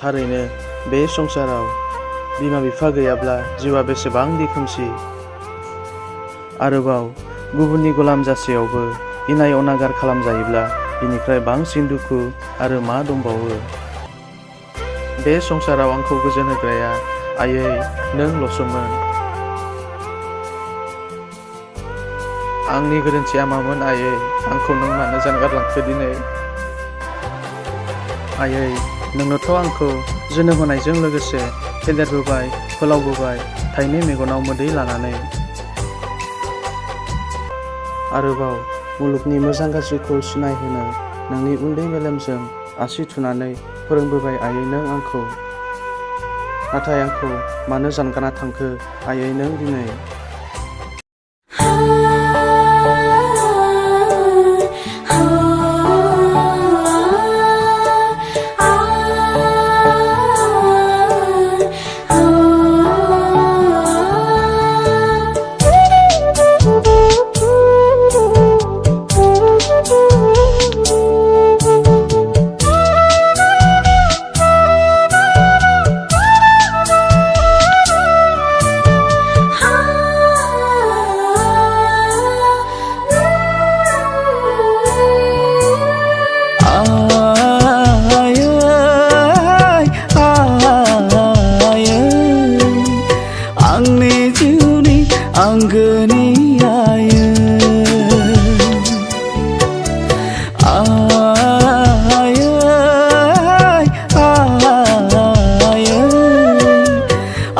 थारैनो बे संसाराव बिमा बिफा गैयाब्ला जिउआ बेसेबांदि खोमसि। आरोबाव गुबुननि गलाम जासेयावबो इनाय अनागार खालामजायोब्ला बिनिफ्राय बांसिन दुखु आरो मा दंबावो। बे संसाराव आंखौ गोजोन होग्राया आयै नोंल'सोमोन। आंनि गोरोन्थिया मामोन आयै, आंखौ नों मानो जानगारलांखो दिनै? आयै नोंनोथ' आंखौ जोनोम होनायजों लोगोसे फेदेरबोबाय फोलावबोबाय थाइनै मेगनाव मोदै लानानै। आरोबाव मुलुगनि मोजां गाज्रिखौ सिनायहोनो नोंनि उन्दै मेलेमजों आसि थुनानै फोरोंबोबाय आयै नों आंखौ। नाथाय आंखौ मानो जानगारना थांखो आयै नों दिनै? आंगोनि आयै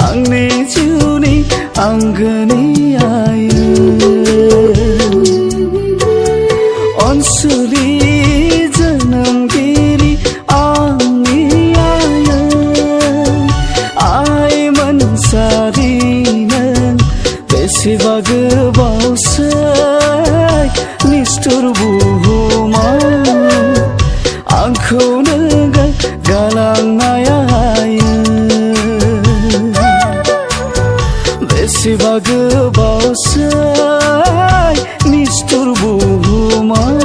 आंनि जिउनि आंगोनि आयै अनसुलि जोनोमगिरि आंनि आयै आइ मोनसारि बेसेबा गोबावसै निस्थुर बुहुमाव आंखौनो गालांनाया बेसेबा गोबावसै निस्थुर बुहुमाव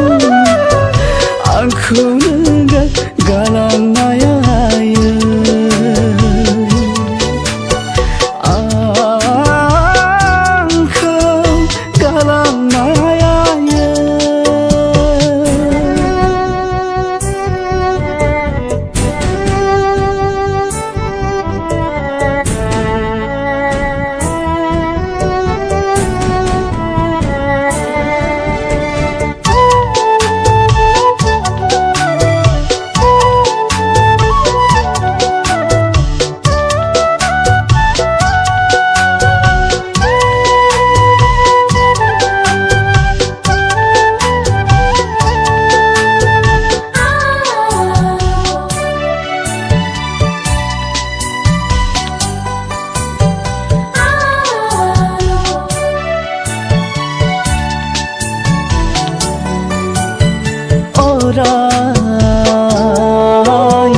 आंखौनो गालांनाया अराय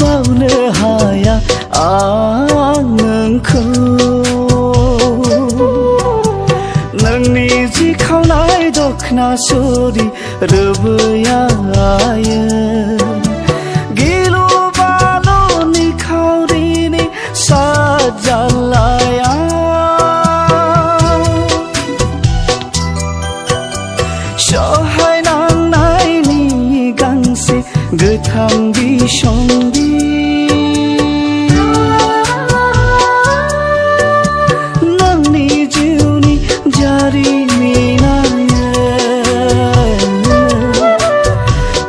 बावनो हाया आं नोंखौ नोंनि जि खावनाय दखना सुरि रोबोयायो गिलु बालुनि खावरिनि साजालाया सहाय नांनायनि गांसे गोथां बिसंबि नोंनि जिउनि जारिमिनायो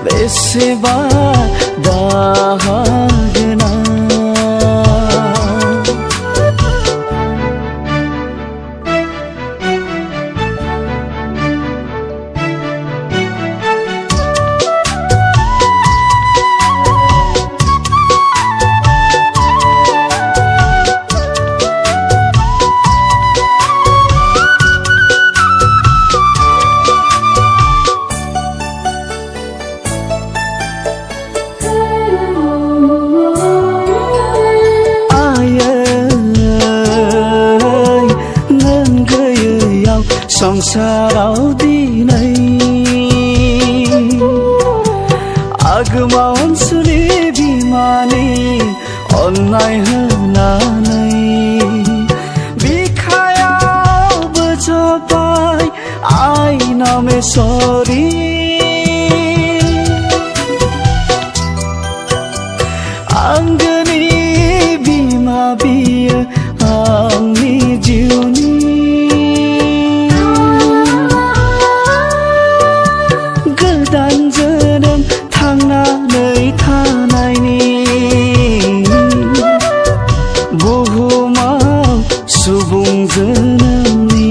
बेसेबा दाहागोनां संसाराव दिनै आगोमा अनसुलि बिमानि अननाय होनानै बिखायावबो जबाय आइ नामेश्वरी आंगोनि बिमा बियो आंनि जिउनि गोदान जोनोम थांनानै थानायनि बुहुमाव सुबुं जोनोमनि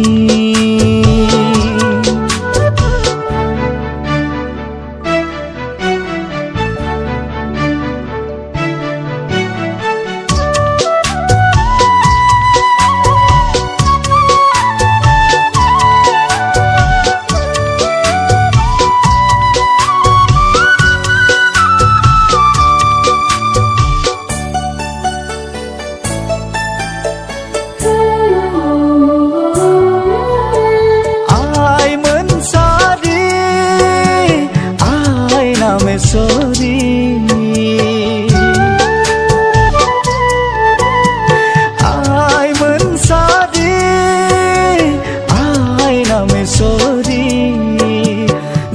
नामेश्वरी आइ मोनसारी आइ नामेश्वरी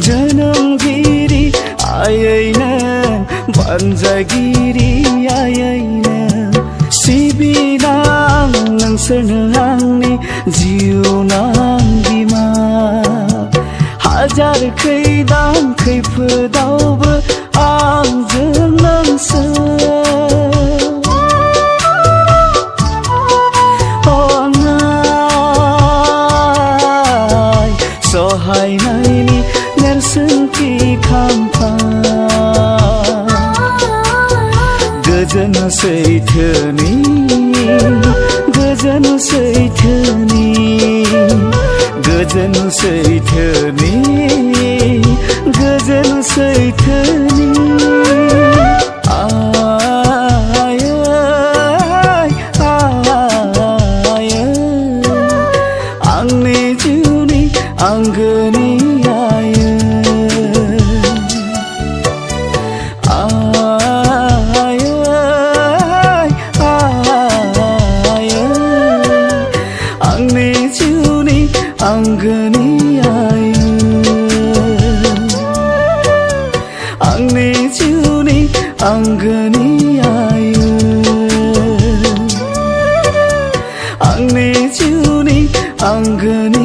जोनोमगिरि आइयैनो बानजायगिरि आइयैनो सिबिनां नोंसोरनो आंनि जिउनां बिमा हाजार खैदां खैफोदावबो आंजों नोंसोर अननाय सहायनायनि नेरसोनथि खाम्फा गोजोन सैथोनि गोजोन सैथोनि गोजोन सैथोनि गोजोन सैथोनि आय आय आंनि जिउनि आंगोनि आय आय आय आंनि जिउनि आंगोनि आय आंनि जिउनि आंगोनि आय आंनि जिउनि आंगोनि